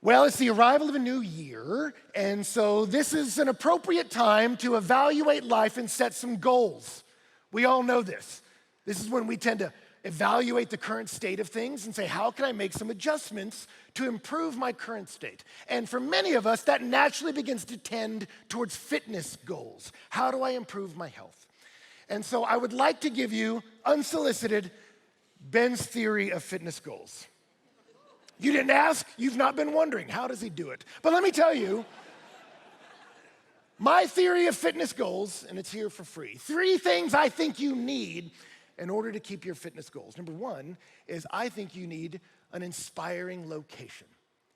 Well, it's the arrival of a new year, and so this is an appropriate time to evaluate life and set some goals. We all know this. This is when we tend to evaluate the current state of things and say, how can I make some adjustments to improve my current state? And for many of us, that naturally begins to tend towards fitness goals. How do I improve my health? And so I would like to give you, unsolicited, Ben's theory of fitness goals. You didn't ask, you've not been wondering, how does he do it? But let me tell you, my theory of fitness goals, and it's here for free. 3 things I think you need in order to keep your fitness goals. Number 1 is I think you need an inspiring location.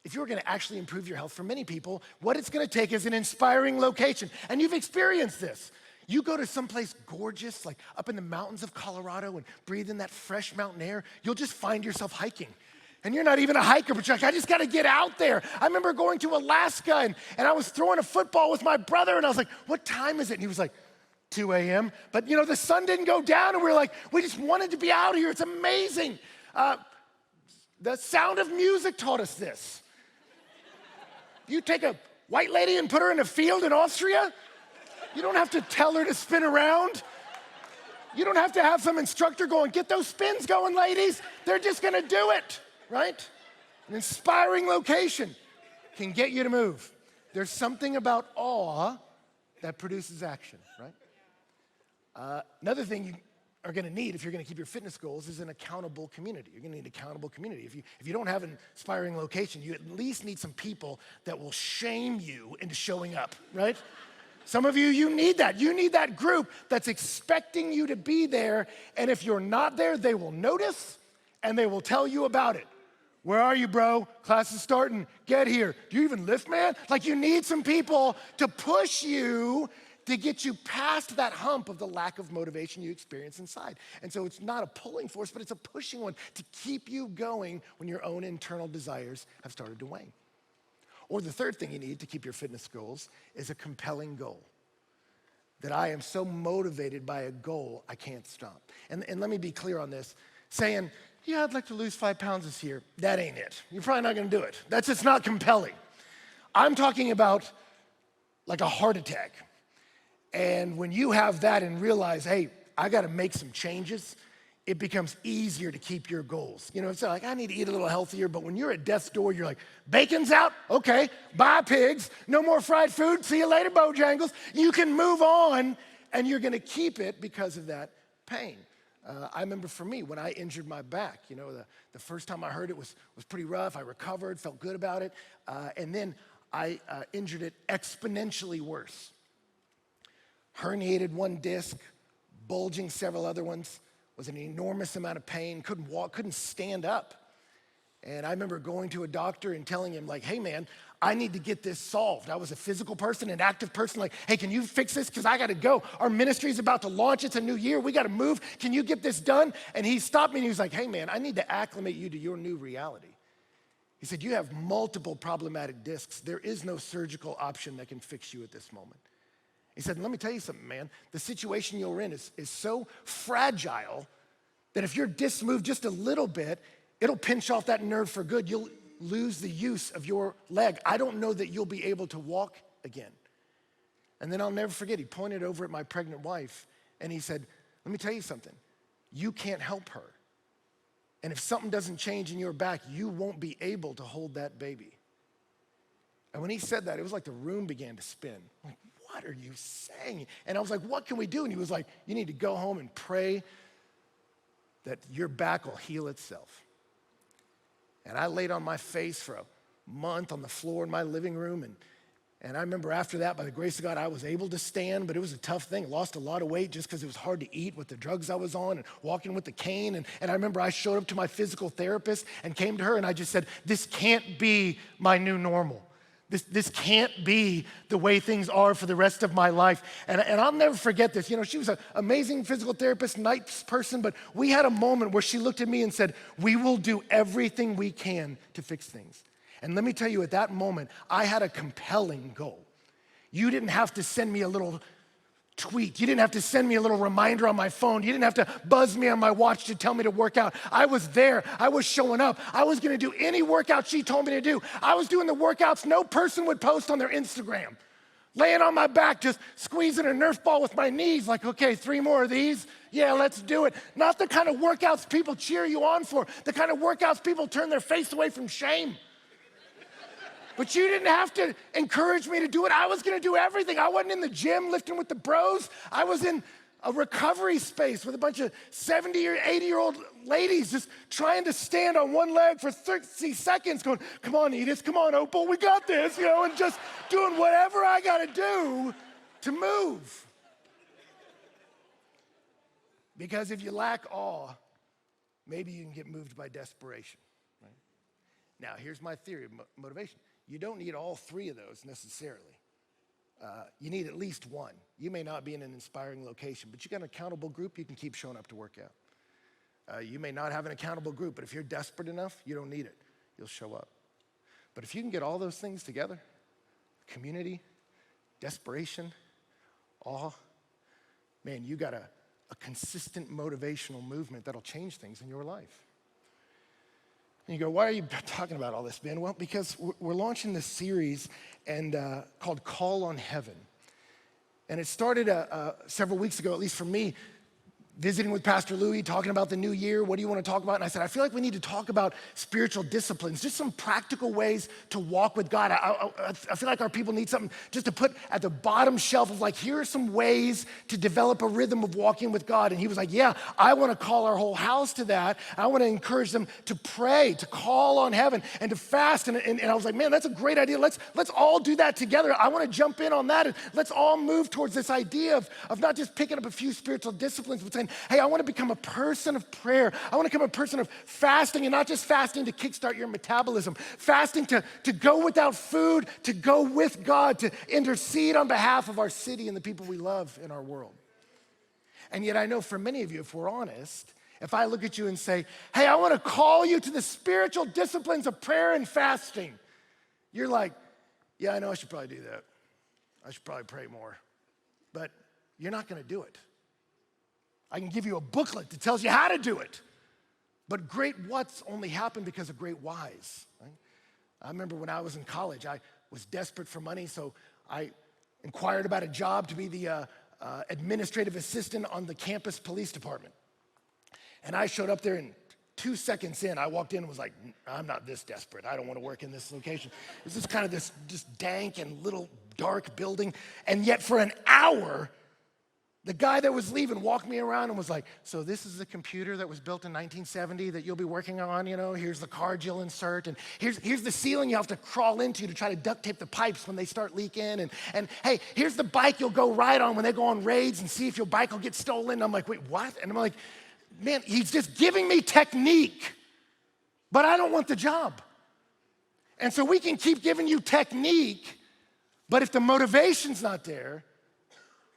If you're gonna actually improve your health, for many people, what it's gonna take is an inspiring location. And you've experienced this. You go to someplace gorgeous, like up in the mountains of Colorado and breathe in that fresh mountain air, you'll just find yourself hiking. And you're not even a hiker, but you're like, I just gotta get out there. I remember going to Alaska and I was throwing a football with my brother and I was like, what time is it? And he was like, 2 a.m. But the sun didn't go down and we were like, we just wanted to be out here. It's amazing. The Sound of Music taught us this. You take a white lady and put her in a field in Austria, you don't have to tell her to spin around. You don't have to have some instructor going, get those spins going, ladies. They're just gonna do it. Right? An inspiring location can get you to move. There's something about awe that produces action, right? Another thing you are gonna need if you're gonna keep your fitness goals is an accountable community. You're gonna need an accountable community. If you don't have an inspiring location, you at least need some people that will shame you into showing up, right? Some of you need that. You need that group that's expecting you to be there, and if you're not there, they will notice and they will tell you about it. Where are you, bro? Class is starting. Get here. Do you even lift, man? Like, you need some people to push you to get you past that hump of the lack of motivation you experience inside. And so it's not a pulling force, but it's a pushing one to keep you going when your own internal desires have started to wane. Or the third thing you need to keep your fitness goals is a compelling goal. That I am so motivated by a goal, I can't stop. And let me be clear on this. Saying, yeah, I'd like to lose 5 pounds this year. That ain't it. You're probably not gonna do it. That's just not compelling. I'm talking about like a heart attack. And when you have that and realize, hey, I gotta make some changes, it becomes easier to keep your goals. It's like, I need to eat a little healthier, but when you're at death's door, you're like, bacon's out? Okay, bye pigs. No more fried food. See you later, Bojangles. You can move on, and you're gonna keep it because of that pain. I remember for me, when I injured my back, the first time I heard it was pretty rough. I recovered, felt good about it, and then I injured it exponentially worse. Herniated one disc, bulging several other ones, was an enormous amount of pain, couldn't walk, couldn't stand up. And I remember going to a doctor and telling him, like, hey man, I need to get this solved. I was a physical person, an active person, like, hey, can you fix this? Because I gotta go. Our ministry's about to launch, it's a new year, we gotta move. Can you get this done? And he stopped me and he was like, hey man, I need to acclimate you to your new reality. He said, you have multiple problematic discs. There is no surgical option that can fix you at this moment. He said, let me tell you something, man. The situation you're in is so fragile that if your discs move just a little bit, it'll pinch off that nerve for good. You'll lose the use of your leg. I don't know that you'll be able to walk again. And then I'll never forget, he pointed over at my pregnant wife and he said, let me tell you something. You can't help her. And if something doesn't change in your back, you won't be able to hold that baby. And when he said that, it was like the room began to spin. I'm like, what are you saying? And I was like, what can we do? And he was like, you need to go home and pray that your back will heal itself. And I laid on my face for a month on the floor in my living room. And I remember after that, by the grace of God, I was able to stand, but it was a tough thing. Lost a lot of weight just because it was hard to eat with the drugs I was on and walking with the cane. And I remember I showed up to my physical therapist and came to her and I just said, this can't be my new normal. This can't be the way things are for the rest of my life. And I'll never forget this. She was an amazing physical therapist, nice person, but we had a moment where she looked at me and said, we will do everything we can to fix things. And let me tell you, at that moment, I had a compelling goal. You didn't have to send me a little tweet. You didn't have to send me a little reminder on my phone. You didn't have to buzz me on my watch to tell me to work out. I was there. I was showing up. I was going to do any workout she told me to do. I was doing the workouts no person would post on their Instagram. Laying on my back, just squeezing a Nerf ball with my knees, like, okay, 3 more of these. Yeah, let's do it. Not the kind of workouts people cheer you on for, the kind of workouts people turn their face away from shame. But you didn't have to encourage me to do it. I was gonna do everything. I wasn't in the gym lifting with the bros. I was in a recovery space with a bunch of 70 or 80-year-old ladies just trying to stand on one leg for 30 seconds going, come on, Edith, come on, Opal, we got this, and just doing whatever I gotta do to move. Because if you lack awe, maybe you can get moved by desperation. Right? Now, here's my theory of motivation. You don't need all 3 of those necessarily. You need at least one. You may not be in an inspiring location, but you got an accountable group, you can keep showing up to work out. You may not have an accountable group, but if you're desperate enough, you don't need it. You'll show up. But if you can get all those things together, community, desperation, awe, man, you got a consistent motivational movement that'll change things in your life. And you go, why are you talking about all this, Ben? Well, because we're launching this series called Call on Heaven. And it started several weeks ago, at least for me, visiting with Pastor Louie, talking about the new year. What do you want to talk about? And I said, I feel like we need to talk about spiritual disciplines, just some practical ways to walk with God. I feel like our people need something just to put at the bottom shelf of like, here are some ways to develop a rhythm of walking with God. And he was like, yeah, I want to call our whole house to that. I want to encourage them to pray, to call on heaven, and to fast. And I was like, man, that's a great idea. Let's all do that together. I want to jump in on that. And let's all move towards this idea of not just picking up a few spiritual disciplines, but saying, hey, I want to become a person of prayer. I want to become a person of fasting, and not just fasting to kickstart your metabolism, fasting to go without food, to go with God, to intercede on behalf of our city and the people we love in our world. And yet I know for many of you, if we're honest, if I look at you and say, hey, I want to call you to the spiritual disciplines of prayer and fasting, you're like, yeah, I know I should probably do that. I should probably pray more. But you're not going to do it. I can give you a booklet that tells you how to do it. But great whats only happen because of great whys. Right? I remember when I was in college, I was desperate for money, so I inquired about a job to be the administrative assistant on the campus police department. And I showed up there, and 2 seconds in, I walked in and was like, I'm not this desperate. I don't want to work in this location. It's just kind of this just dank and little dark building. And yet for an hour, the guy that was leaving walked me around and was like, so this is the computer that was built in 1970 that you'll be working on, here's the card you'll insert, and here's the ceiling you have to crawl into to try to duct tape the pipes when they start leaking, and hey, here's the bike you'll go ride on when they go on raids and see if your bike will get stolen. And I'm like, wait, what? And I'm like, man, he's just giving me technique, but I don't want the job. And so we can keep giving you technique, but if the motivation's not there,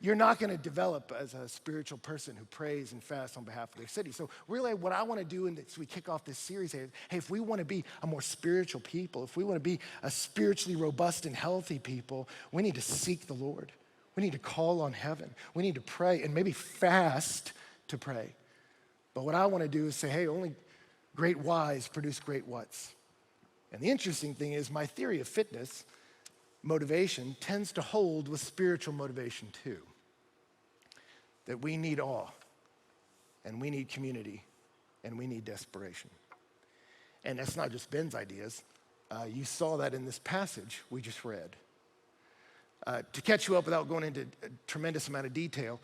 you're not going to develop as a spiritual person who prays and fasts on behalf of their city. So really what I want to do as we kick off this series is, hey, if we want to be a more spiritual people, if we want to be a spiritually robust and healthy people, we need to seek the Lord. We need to call on heaven. We need to pray and maybe fast to pray. But what I want to do is say, hey, only great whys produce great whats. And the interesting thing is my theory of fitness, motivation, tends to hold with spiritual motivation too. That we need awe, and we need community, and we need desperation. And that's not just Ben's ideas. You saw that in this passage we just read. To catch you up without going into a tremendous amount of detail,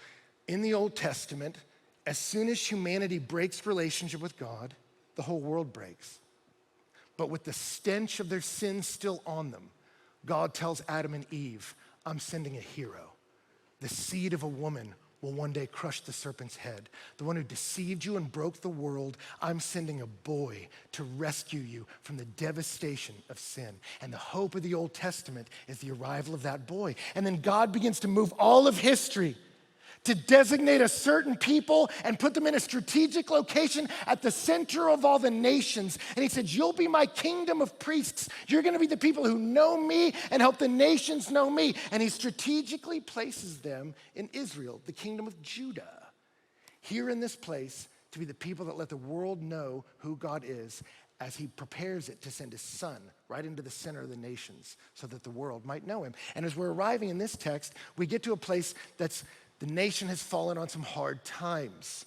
in the Old Testament, as soon as humanity breaks relationship with God, the whole world breaks. But with the stench of their sin still on them, God tells Adam and Eve, I'm sending a hero. The seed of a woman will one day crush the serpent's head. The one who deceived you and broke the world, I'm sending a boy to rescue you from the devastation of sin. And the hope of the Old Testament is the arrival of that boy. And then God begins to move all of history to designate a certain people and put them in a strategic location at the center of all the nations. And he said, you'll be my kingdom of priests. You're gonna be the people who know me and help the nations know me. And he strategically places them in Israel, the kingdom of Judah, here in this place to be the people that let the world know who God is as he prepares it to send his son right into the center of the nations so that the world might know him. And as we're arriving in this text, we get to a place that's the nation has fallen on some hard times.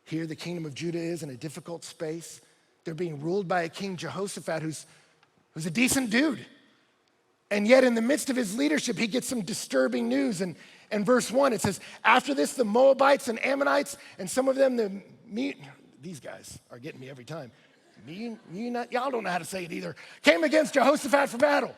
Here, the kingdom of Judah is in a difficult space. They're being ruled by a king, Jehoshaphat, who's a decent dude. And yet in the midst of his leadership, he gets some disturbing news. And in verse 1, it says, after this, the Moabites and Ammonites, and some of them, these guys are getting me every time. Y'all don't know how to say it either, came against Jehoshaphat for battle.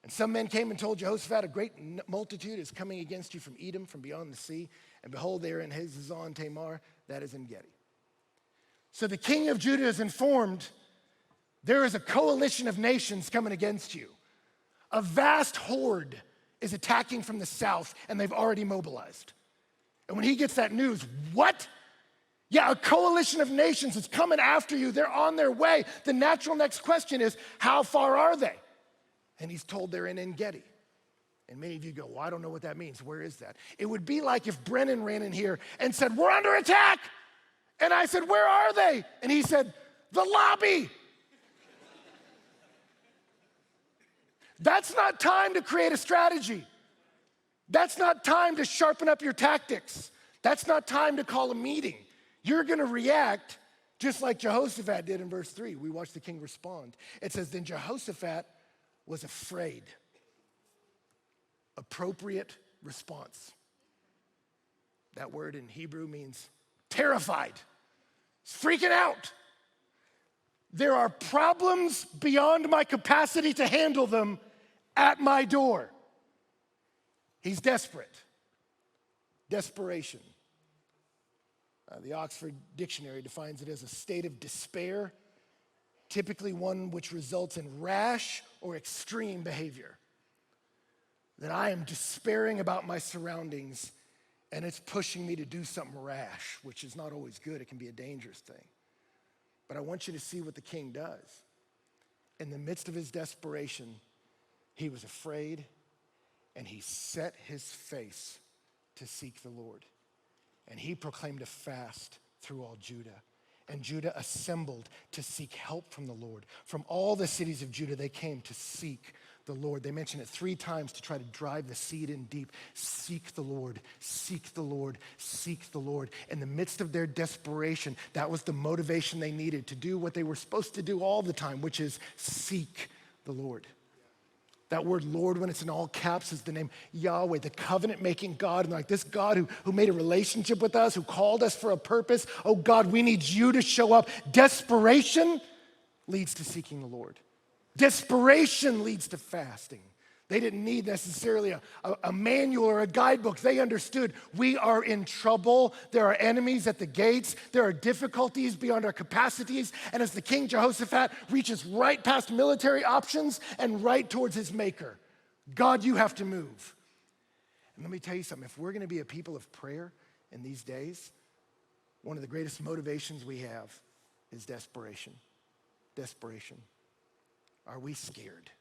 And some men came and told Jehoshaphat, a great multitude is coming against you from Edom, from beyond the sea. And behold, they are in Hazazon Tamar, that is in Gedi. So the king of Judah is informed, there is a coalition of nations coming against you. A vast horde is attacking from the south, and they've already mobilized. And when he gets that news, what? Yeah, a coalition of nations is coming after you. They're on their way. The natural next question is, how far are they? And he's told they're in En-Gedi. And many of you go, well, I don't know what that means. Where is that? It would be like if Brennan ran in here and said, we're under attack. And I said, where are they? And he said, the lobby. That's not time to create a strategy. That's not time to sharpen up your tactics. That's not time to call a meeting. You're gonna react just like Jehoshaphat did in verse 3. We watched the king respond. It says, then Jehoshaphat was afraid. Appropriate response. That word in Hebrew means terrified. He's freaking out. There are problems beyond my capacity to handle them at my door. He's desperate. Desperation. The Oxford Dictionary defines it as a state of despair, typically one which results in rash or extreme behavior. That I am despairing about my surroundings and it's pushing me to do something rash, which is not always good. It can be a dangerous thing. But I want you to see what the king does. In the midst of his desperation, he was afraid and he set his face to seek the Lord. And he proclaimed a fast through all Judah. And Judah assembled to seek help from the Lord. From all the cities of Judah, they came to seek the Lord. They mention it 3 times to try to drive the seed in deep. Seek the Lord, seek the Lord, seek the Lord. In the midst of their desperation, that was the motivation they needed to do what they were supposed to do all the time, which is seek the Lord. That word Lord, when it's in all caps, is the name Yahweh, the covenant-making God. And like this God who made a relationship with us, who called us for a purpose. Oh God, we need you to show up. Desperation leads to seeking the Lord. Desperation leads to fasting. They didn't need necessarily a manual or a guidebook. They understood we are in trouble. There are enemies at the gates. There are difficulties beyond our capacities. And as the king Jehoshaphat reaches right past military options and right towards his maker, God, you have to move. And let me tell you something. If we're going to be a people of prayer in these days, one of the greatest motivations we have is desperation. Desperation. Are we scared?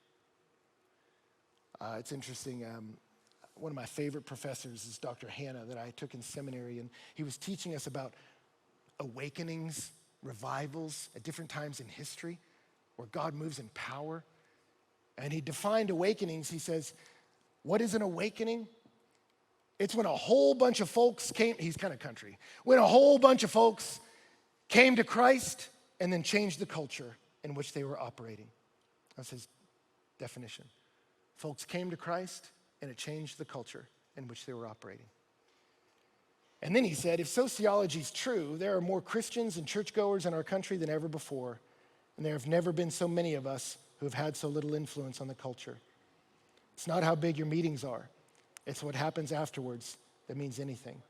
It's interesting, one of my favorite professors is Dr. Hanna that I took in seminary, and he was teaching us about awakenings, revivals at different times in history where God moves in power. And he defined awakenings. He says, what is an awakening? It's when a whole bunch of folks came, he's kind of country, when a whole bunch of folks came to Christ and then changed the culture in which they were operating. That's his definition. Folks came to Christ, and it changed the culture in which they were operating. And then he said, if sociology is true, there are more Christians and churchgoers in our country than ever before, and there have never been so many of us who have had so little influence on the culture. It's not how big your meetings are. It's what happens afterwards that means anything.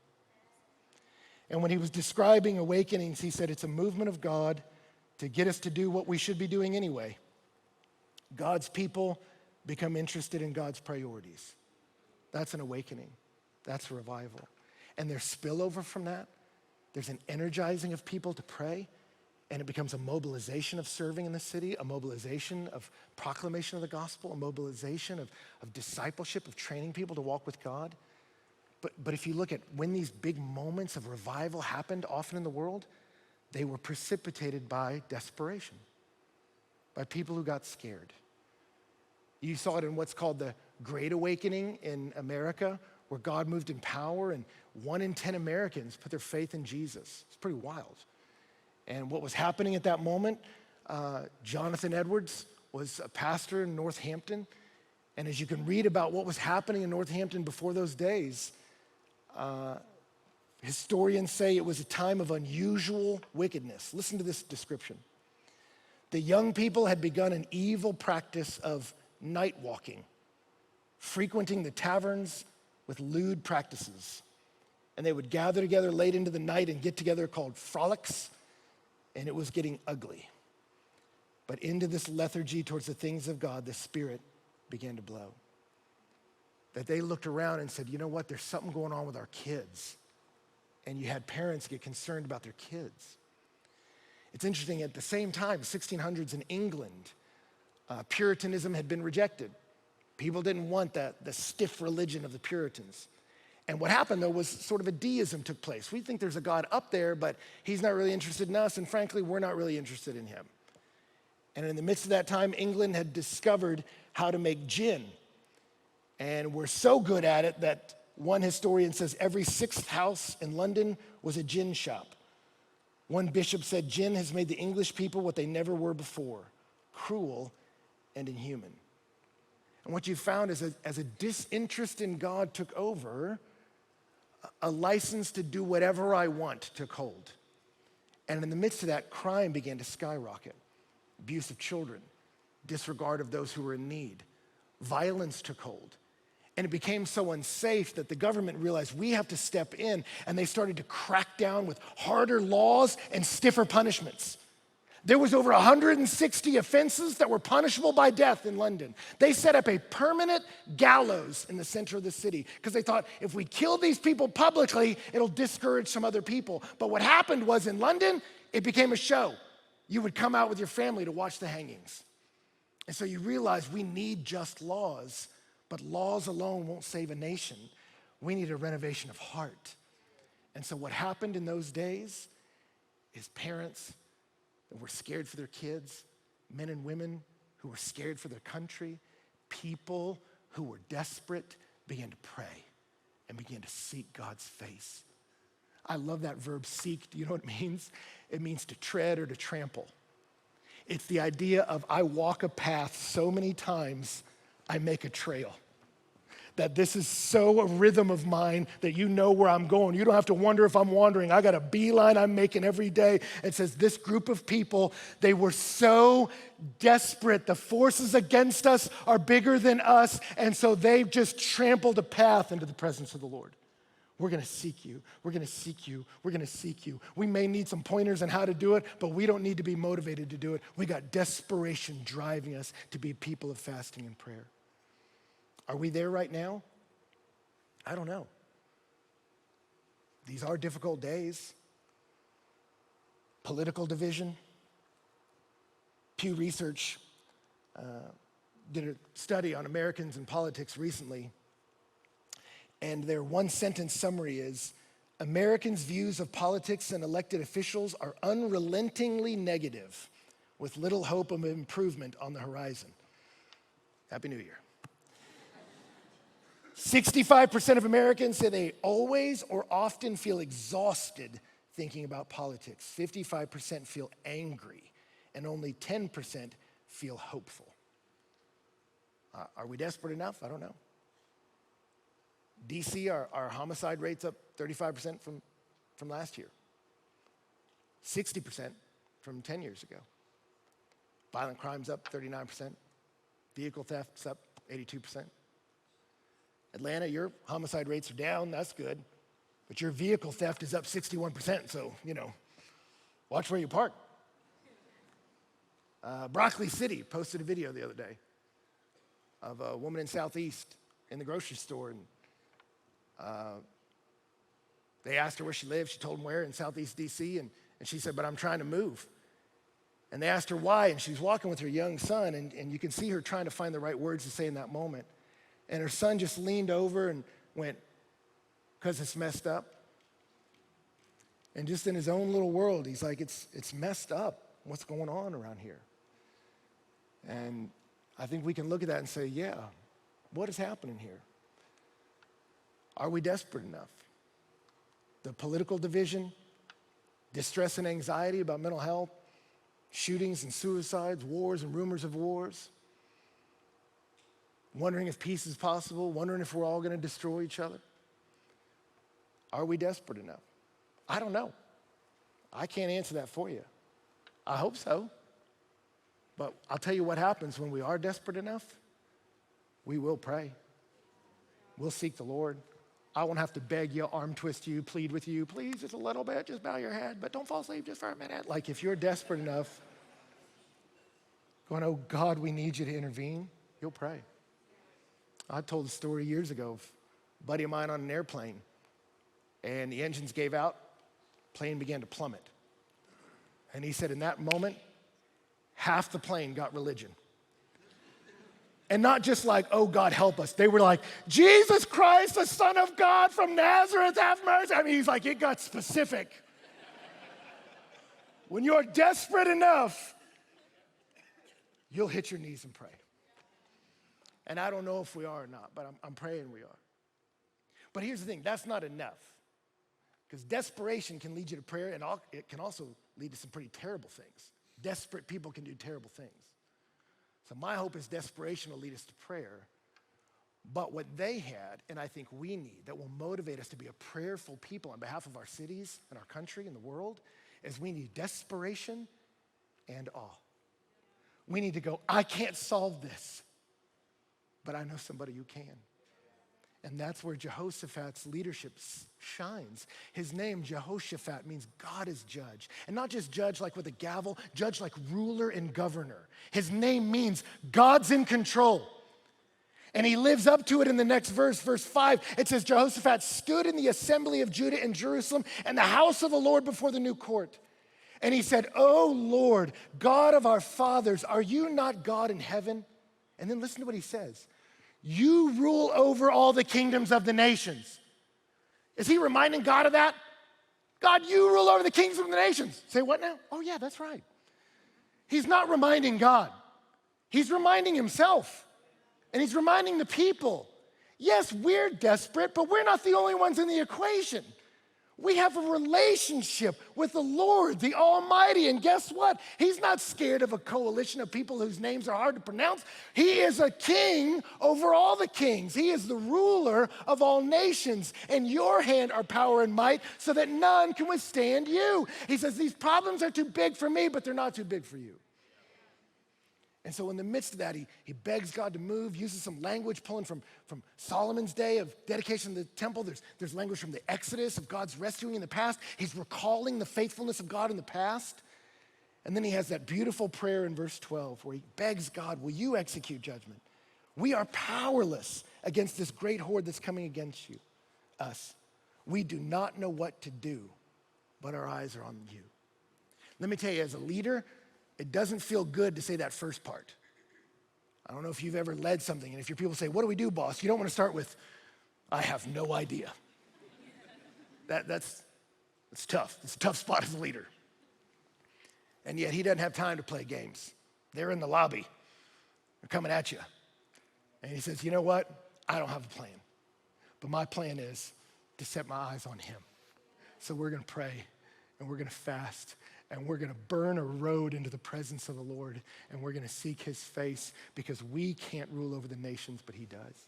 And when he was describing awakenings, he said it's a movement of God to get us to do what we should be doing anyway. God's people become interested in God's priorities. That's an awakening. That's revival. And there's spillover from that. There's an energizing of people to pray, and it becomes a mobilization of serving in the city, a mobilization of proclamation of the gospel, a mobilization of discipleship, of training people to walk with God. But if you look at when these big moments of revival happened often in the world, they were precipitated by desperation, by people who got scared. You saw it in what's called the Great Awakening in America, where God moved in power, and 1 in 10 Americans put their faith in Jesus. It's pretty wild. And what was happening at that moment, Jonathan Edwards was a pastor in Northampton, and as you can read about what was happening in Northampton before those days, historians say it was a time of unusual wickedness. Listen to this description. The young people had begun an evil practice of night walking, frequenting the taverns with lewd practices. And they would gather together late into the night and get together called frolics, and it was getting ugly. But into this lethargy towards the things of God, the Spirit began to blow. That they looked around and said, you know what, there's something going on with our kids. And you had parents get concerned about their kids. It's interesting, at the same time, 1600s in England, Puritanism had been rejected. People didn't want the stiff religion of the Puritans. And what happened, though, was sort of a deism took place. We think there's a God up there, but he's not really interested in us, and frankly, we're not really interested in him. And in the midst of that time, England had discovered how to make gin. And we're so good at it that one historian says every 6th house in London was a gin shop. One bishop said, gin has made the English people what they never were before, cruel and inhuman. And what you found is as a disinterest in God took over, a license to do whatever I want took hold. And in the midst of that, crime began to skyrocket. Abuse of children, disregard of those who were in need. Violence took hold. And it became so unsafe that the government realized we have to step in, and they started to crack down with harder laws and stiffer punishments. There was over 160 offenses that were punishable by death in London. They set up a permanent gallows in the center of the city because they thought if we kill these people publicly, it'll discourage some other people. But what happened was in London, it became a show. You would come out with your family to watch the hangings. And so you realize we need just laws, but laws alone won't save a nation. We need a renovation of heart. And so what happened in those days is parents that were scared for their kids, men and women who were scared for their country, people who were desperate began to pray and began to seek God's face. I love that verb seek. Do you know what it means? It means to tread or to trample. It's the idea of I walk a path so many times, I make a trail. That this is so a rhythm of mine that you know where I'm going. You don't have to wonder if I'm wandering. I got a beeline I'm making every day. It says this group of people, they were so desperate. The forces against us are bigger than us, and so they've just trampled a path into the presence of the Lord. We're going to seek you. We're going to seek you. We're going to seek you. We may need some pointers on how to do it, but we don't need to be motivated to do it. We got desperation driving us to be people of fasting and prayer. Are we there right now? I don't know. These are difficult days. Political division. Pew Research did a study on Americans and politics recently, and their one-sentence summary is, Americans' views of politics and elected officials are unrelentingly negative, with little hope of improvement on the horizon. Happy New Year. 65% of Americans say they always or often feel exhausted thinking about politics. 55% feel angry, and only 10% feel hopeful. Are we desperate enough? I don't know. D.C., our homicide rate's up 35% from last year. 60% from 10 years ago. Violent crime's up 39%. Vehicle theft's up 82%. Atlanta, your homicide rates are down, that's good. But your vehicle theft is up 61%, so, watch where you park. Broccoli City posted a video the other day of a woman in Southeast in the grocery store, and They asked her where she lived. She told them where, in Southeast D.C., and she said, but I'm trying to move. And they asked her why, and she's walking with her young son, and you can see her trying to find the right words to say in that moment. And her son just leaned over and went, because it's messed up. And just in his own little world, he's like, it's messed up. What's going on around here? And I think we can look at that and say, yeah, what is happening here? Are we desperate enough? The political division, distress and anxiety about mental health, shootings and suicides, wars and rumors of wars, wondering if peace is possible, wondering if we're all going to destroy each other. Are we desperate enough? I don't know. I can't answer that for you. I hope so. But I'll tell you what happens when we are desperate enough. We will pray. We'll seek the Lord. I won't have to beg you, arm twist you, plead with you. Please, just a little bit, just bow your head, but don't fall asleep just for a minute. Like if you're desperate enough, going, oh God, we need you to intervene, you'll pray. I told a story years ago of a buddy of mine on an airplane, and the engines gave out, plane began to plummet. And he said in that moment, half the plane got religion. And not just like, oh, God, help us. They were like, Jesus Christ, the Son of God from Nazareth, have mercy. I mean, he's like, it got specific. When you're desperate enough, you'll hit your knees and pray. And I don't know if we are or not, but I'm praying we are. But here's the thing, that's not enough. Because desperation can lead you to prayer, and it can also lead to some pretty terrible things. Desperate people can do terrible things. So my hope is desperation will lead us to prayer. But what they had, and I think we need, that will motivate us to be a prayerful people on behalf of our cities and our country and the world, is we need desperation and awe. We need to go, I can't solve this, but I know somebody who can. And that's where Jehoshaphat's leadership shines. His name, Jehoshaphat, means God is judge. And not just judge like with a gavel, judge like ruler and governor. His name means God's in control. And he lives up to it in the next verse, verse 5. It says, Jehoshaphat stood in the assembly of Judah and Jerusalem and the house of the Lord before the new court. And he said, O Lord, God of our fathers, are you not God in heaven? And then listen to what he says. You rule over all the kingdoms of the nations. Is he reminding God of that? God, you rule over the kingdoms of the nations. Say what now? Oh yeah, that's right. He's not reminding God. He's reminding himself. And he's reminding the people. Yes, we're desperate, but we're not the only ones in the equation. We have a relationship with the Lord, the Almighty, and guess what? He's not scared of a coalition of people whose names are hard to pronounce. He is a king over all the kings. He is the ruler of all nations. In your hand are power and might so that none can withstand you. He says, these problems are too big for me, but they're not too big for you. And so in the midst of that, he begs God to move, uses some language pulling from Solomon's day of dedication to the temple. There's language from the Exodus of God's rescuing in the past. He's recalling the faithfulness of God in the past. And then he has that beautiful prayer in verse 12 where he begs God, will you execute judgment? We are powerless against this great horde that's coming against us. We do not know what to do, but our eyes are on you. Let me tell you, as a leader, it doesn't feel good to say that first part. I don't know if you've ever led something, and if your people say, what do we do, boss? You don't want to start with, I have no idea. That's tough. It's a tough spot as a leader. And yet he doesn't have time to play games. They're in the lobby. They're coming at you. And he says, you know what? I don't have a plan. But my plan is to set my eyes on him. So we're going to pray, and we're going to fast, and we're going to burn a road into the presence of the Lord, and we're going to seek his face because we can't rule over the nations, but he does.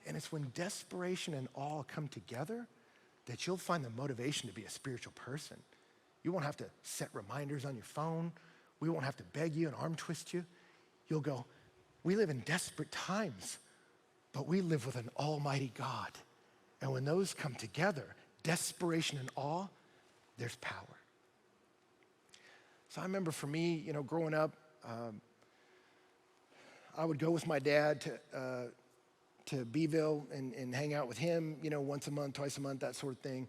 And it's when desperation and awe come together that you'll find the motivation to be a spiritual person. You won't have to set reminders on your phone. We won't have to beg you and arm twist you. You'll go, we live in desperate times, but we live with an almighty God. And when those come together, desperation and awe, there's power. So I remember for me, growing up, I would go with my dad to Beeville and hang out with him, once a month, twice a month, that sort of thing.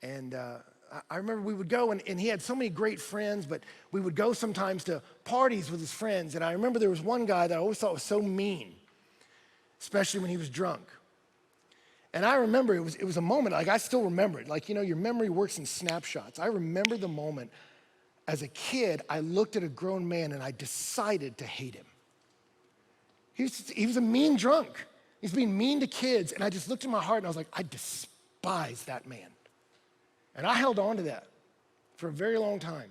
And I remember we would go, and he had so many great friends, but we would go sometimes to parties with his friends. And I remember there was one guy that I always thought was so mean, especially when he was drunk. And I remember it was a moment, like I still remember it. Like, your memory works in snapshots. I remember the moment as a kid, I looked at a grown man and I decided to hate him. He was a mean drunk. He's being mean to kids. And I just looked in my heart and I was like, I despise that man. And I held on to that for a very long time.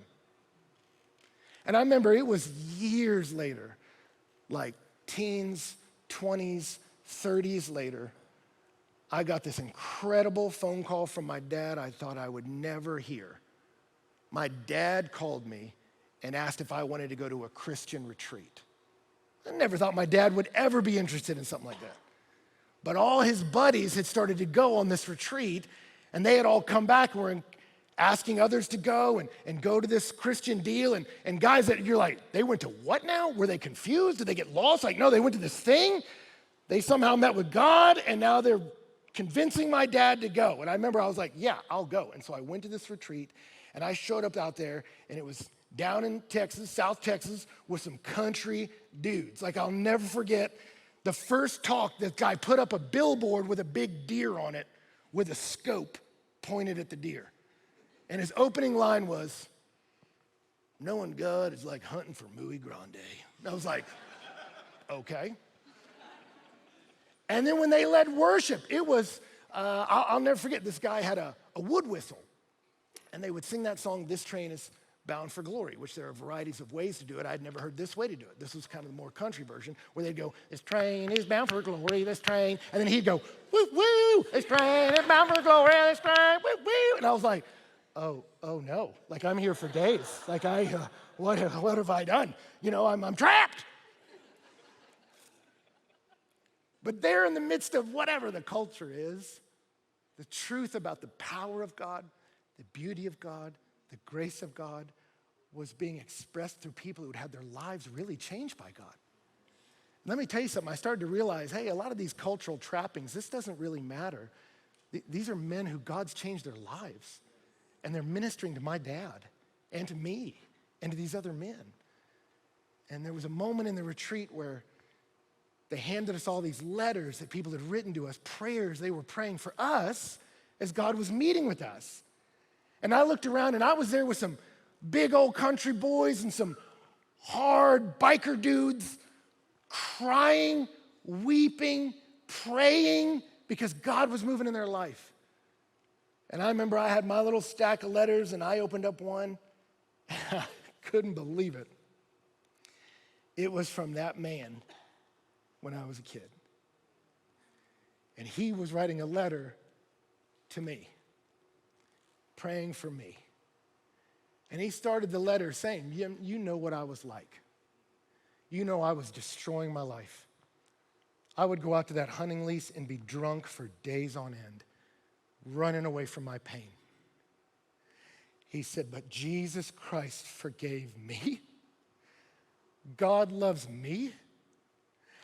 And I remember it was years later, like teens, 20s, 30s later, I got this incredible phone call from my dad I thought I would never hear. My dad called me and asked if I wanted to go to a Christian retreat. I never thought my dad would ever be interested in something like that. But all his buddies had started to go on this retreat, and they had all come back and were asking others to go and go to this Christian deal. And guys that you're like, they went to what now? Were they confused? Did they get lost? Like, no, they went to this thing. They somehow met with God, and now they're convincing my dad to go. And I remember I was like, yeah, I'll go. And so I went to this retreat, and I showed up out there, and it was down in Texas, South Texas, with some country dudes. Like, I'll never forget the first talk, this guy put up a billboard with a big deer on it with a scope pointed at the deer. And his opening line was, knowing God is like hunting for muy grande. And I was like, okay. And then when they led worship, it was, I'll never forget, this guy had a wood whistle. And they would sing that song, This Train is Bound for Glory, which there are varieties of ways to do it. I'd never heard this way to do it. This was kind of the more country version, where they'd go, this train is bound for glory, this train. And then he'd go, woo, woo, this train is bound for glory, this train, woo, woo. And I was like, oh no. Like, I'm here for days. Like, what have I done? I'm trapped. But there in the midst of whatever the culture is, the truth about the power of God, the beauty of God, the grace of God was being expressed through people who had their lives really changed by God. Let me tell you something. I started to realize, hey, a lot of these cultural trappings, this doesn't really matter. These are men who God's changed their lives, and they're ministering to my dad and to me and to these other men. And there was a moment in the retreat where they handed us all these letters that people had written to us, prayers they were praying for us as God was meeting with us. And I looked around, and I was there with some big old country boys and some hard biker dudes crying, weeping, praying because God was moving in their life. And I remember I had my little stack of letters, and I opened up one, and I couldn't believe it. It was from that man when I was a kid. And he was writing a letter to me, praying for me. And he started the letter saying, you know what I was like. You know I was destroying my life. I would go out to that hunting lease and be drunk for days on end, running away from my pain. He said, but Jesus Christ forgave me. God loves me.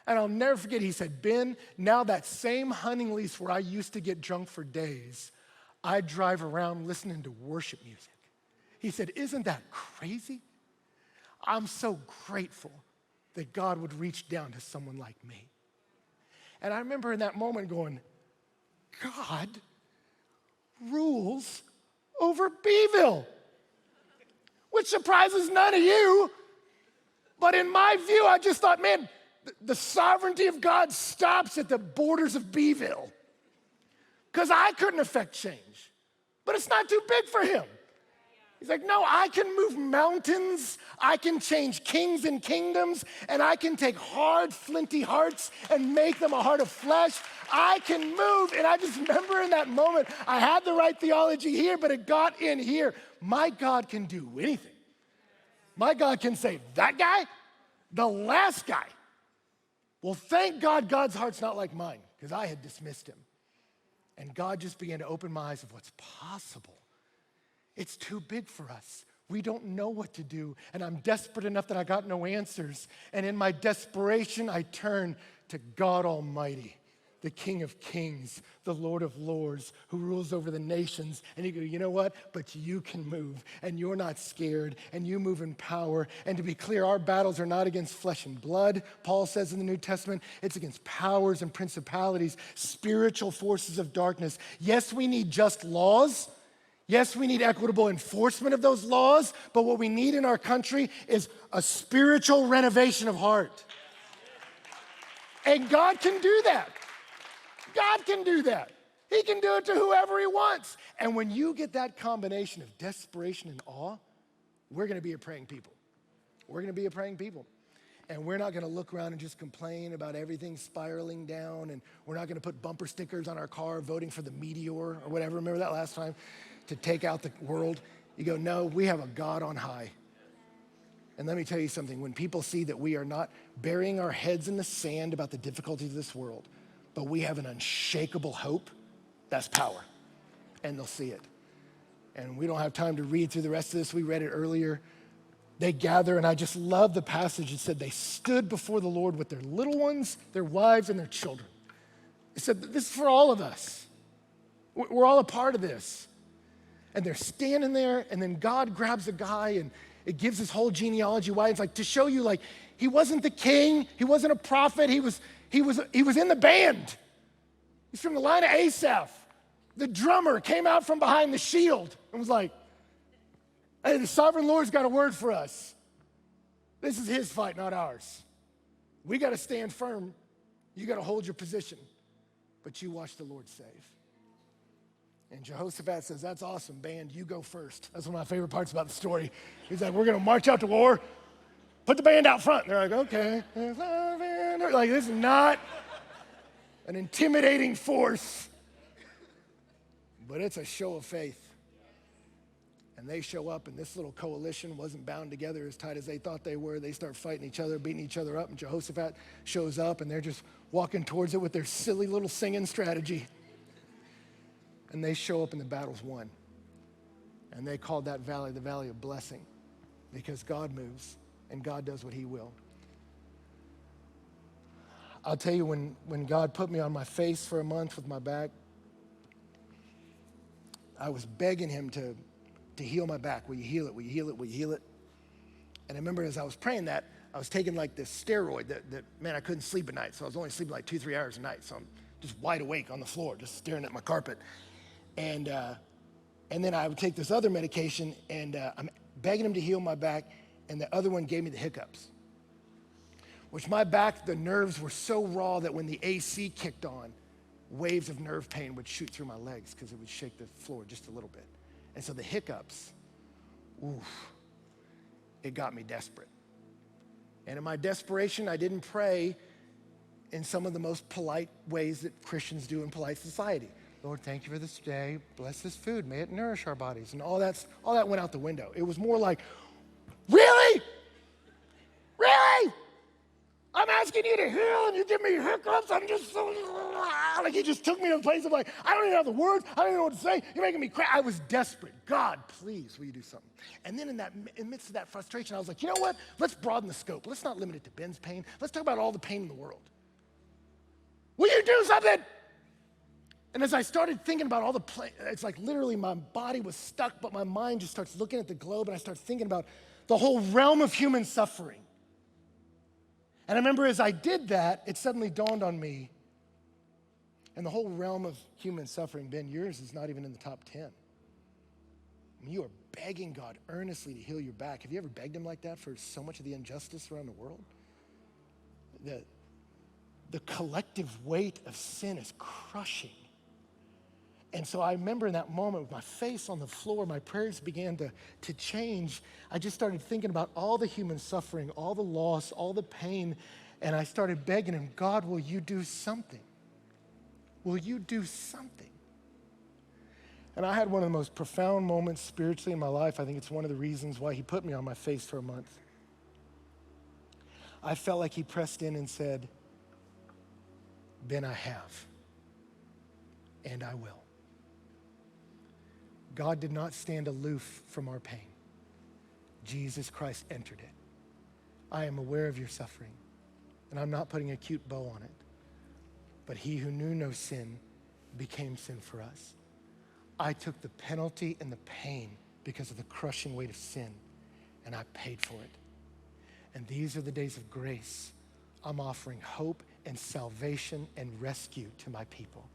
And I'll never forget, he said, Ben, now that same hunting lease where I used to get drunk for days, I drive around listening to worship music. He said, isn't that crazy? I'm so grateful that God would reach down to someone like me. And I remember in that moment going, God rules over Beeville, which surprises none of you. But in my view, I just thought, man, the sovereignty of God stops at the borders of Beeville, because I couldn't affect change, but it's not too big for him. He's like, no, I can move mountains, I can change kings and kingdoms, and I can take hard, flinty hearts and make them a heart of flesh. I can move. And I just remember in that moment, I had the right theology here, but it got in here. My God can do anything. My God can save that guy, the last guy. Well, thank God God's heart's not like mine, because I had dismissed him. And God just began to open my eyes of what's possible. It's too big for us. We don't know what to do, and I'm desperate enough that I got no answers. And in my desperation, I turn to God Almighty, the King of Kings, the Lord of Lords, who rules over the nations. And you go, you know what? But you can move, and you're not scared, and you move in power. And to be clear, our battles are not against flesh and blood. Paul says in the New Testament, it's against powers and principalities, spiritual forces of darkness. Yes, we need just laws. Yes, we need equitable enforcement of those laws, but what we need in our country is a spiritual renovation of heart. And God can do that. God can do that. He can do it to whoever he wants. And when you get that combination of desperation and awe, we're going to be a praying people. We're going to be a praying people. And we're not going to look around and just complain about everything spiraling down, and we're not going to put bumper stickers on our car voting for the meteor or whatever. Remember that last time? To take out the world. You go, no, we have a God on high. And let me tell you something. When people see that we are not burying our heads in the sand about the difficulties of this world, but we have an unshakable hope, that's power. And they'll see it. And we don't have time to read through the rest of this. We read it earlier. They gather, and I just love the passage. It said they stood before the Lord with their little ones, their wives, and their children. It said, this is for all of us. We're all a part of this. And they're standing there, and then God grabs a guy, and it gives his whole genealogy why. It's like to show you, like, he wasn't the king, he wasn't a prophet, he was in the band. He's from the line of Asaph. The drummer came out from behind the shield and was like, hey, the sovereign Lord's got a word for us. This is his fight, not ours. We got to stand firm. You got to hold your position. But you watch the Lord save. And Jehoshaphat says, that's awesome, band, you go first. That's one of my favorite parts about the story. He's like, we're going to march out to war. Put the band out front. And they're like, okay. Like, this is not an intimidating force, but it's a show of faith. And they show up, and this little coalition wasn't bound together as tight as they thought they were. They start fighting each other, beating each other up, and Jehoshaphat shows up, and they're just walking towards it with their silly little singing strategy. And they show up, and the battle's won. And they called that valley the valley of blessing, because God moves, and God does what he will. I'll tell you, when God put me on my face for a month with my back, I was begging him to heal my back. Will you heal it? Will you heal it? Will you heal it? And I remember as I was praying that, I was taking like this steroid that man, I couldn't sleep at night. So I was only sleeping like 2-3 hours a night. So I'm just wide awake on the floor, just staring at my carpet. And then I would take this other medication, and I'm begging him to heal my back, and the other one gave me the hiccups. Which my back, the nerves were so raw that when the AC kicked on, waves of nerve pain would shoot through my legs because it would shake the floor just a little bit. And so the hiccups, it got me desperate. And in my desperation, I didn't pray in some of the most polite ways that Christians do in polite society. Lord, thank you for this day. Bless this food. May it nourish our bodies. And all that went out the window. It was more like, really? Really? I'm asking you to heal, and you give me hiccups. I'm just so, like, he just took me to a place of like, I don't even have the words. I don't even know what to say. You're making me cry. I was desperate. God, please, will you do something? And then in the midst of that frustration, I was like, you know what? Let's broaden the scope. Let's not limit it to Ben's pain. Let's talk about all the pain in the world. Will you do something? And as I started thinking about all the it's like literally my body was stuck, but my mind just starts looking at the globe, and I start thinking about the whole realm of human suffering. And I remember as I did that, it suddenly dawned on me, and the whole realm of human suffering, Ben, yours is not even in the top 10. I mean, you are begging God earnestly to heal your back. Have you ever begged him like that for so much of the injustice around the world? The collective weight of sin is crushing. And so I remember in that moment with my face on the floor, my prayers began to change. I just started thinking about all the human suffering, all the loss, all the pain, and I started begging him, God, will you do something? Will you do something? And I had one of the most profound moments spiritually in my life. I think it's one of the reasons why he put me on my face for a month. I felt like he pressed in and said, Ben, I have, and I will. God did not stand aloof from our pain. Jesus Christ entered it. I am aware of your suffering, and I'm not putting a cute bow on it. But he who knew no sin became sin for us. I took the penalty and the pain because of the crushing weight of sin, and I paid for it. And these are the days of grace. I'm offering hope and salvation and rescue to my people.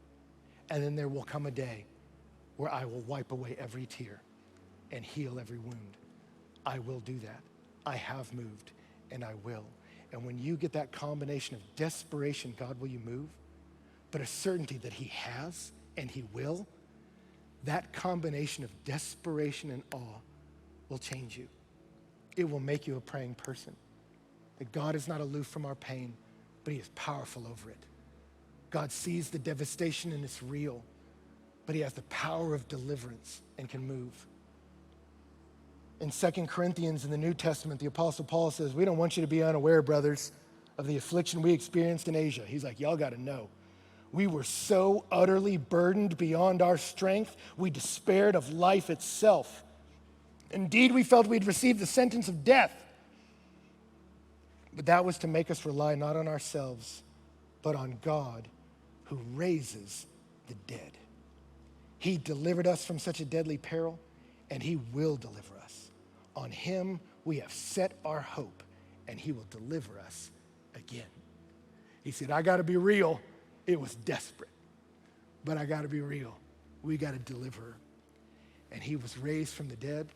And then there will come a day where I will wipe away every tear and heal every wound. I will do that. I have moved, and I will. And when you get that combination of desperation, God, will you move? But a certainty that he has and he will, that combination of desperation and awe will change you. It will make you a praying person. That God is not aloof from our pain, but he is powerful over it. God sees the devastation and it's real, but he has the power of deliverance and can move. In 2 Corinthians in the New Testament, the Apostle Paul says, we don't want you to be unaware, brothers, of the affliction we experienced in Asia. He's like, y'all got to know. We were so utterly burdened beyond our strength, we despaired of life itself. Indeed, we felt we'd received the sentence of death. But that was to make us rely not on ourselves, but on God who raises the dead. He delivered us from such a deadly peril, and he will deliver us. On him we have set our hope, and he will deliver us again. He said, I got to be real. It was desperate, but I got to be real. We got a deliverer, and he was raised from the dead,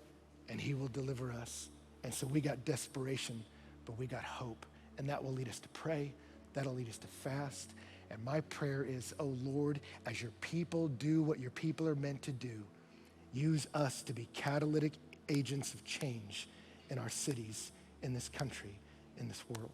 and he will deliver us. And so we got desperation, but we got hope, and that will lead us to pray. That'll lead us to fast. And my prayer is, oh Lord, as your people do what your people are meant to do, use us to be catalytic agents of change in our cities, in this country, in this world.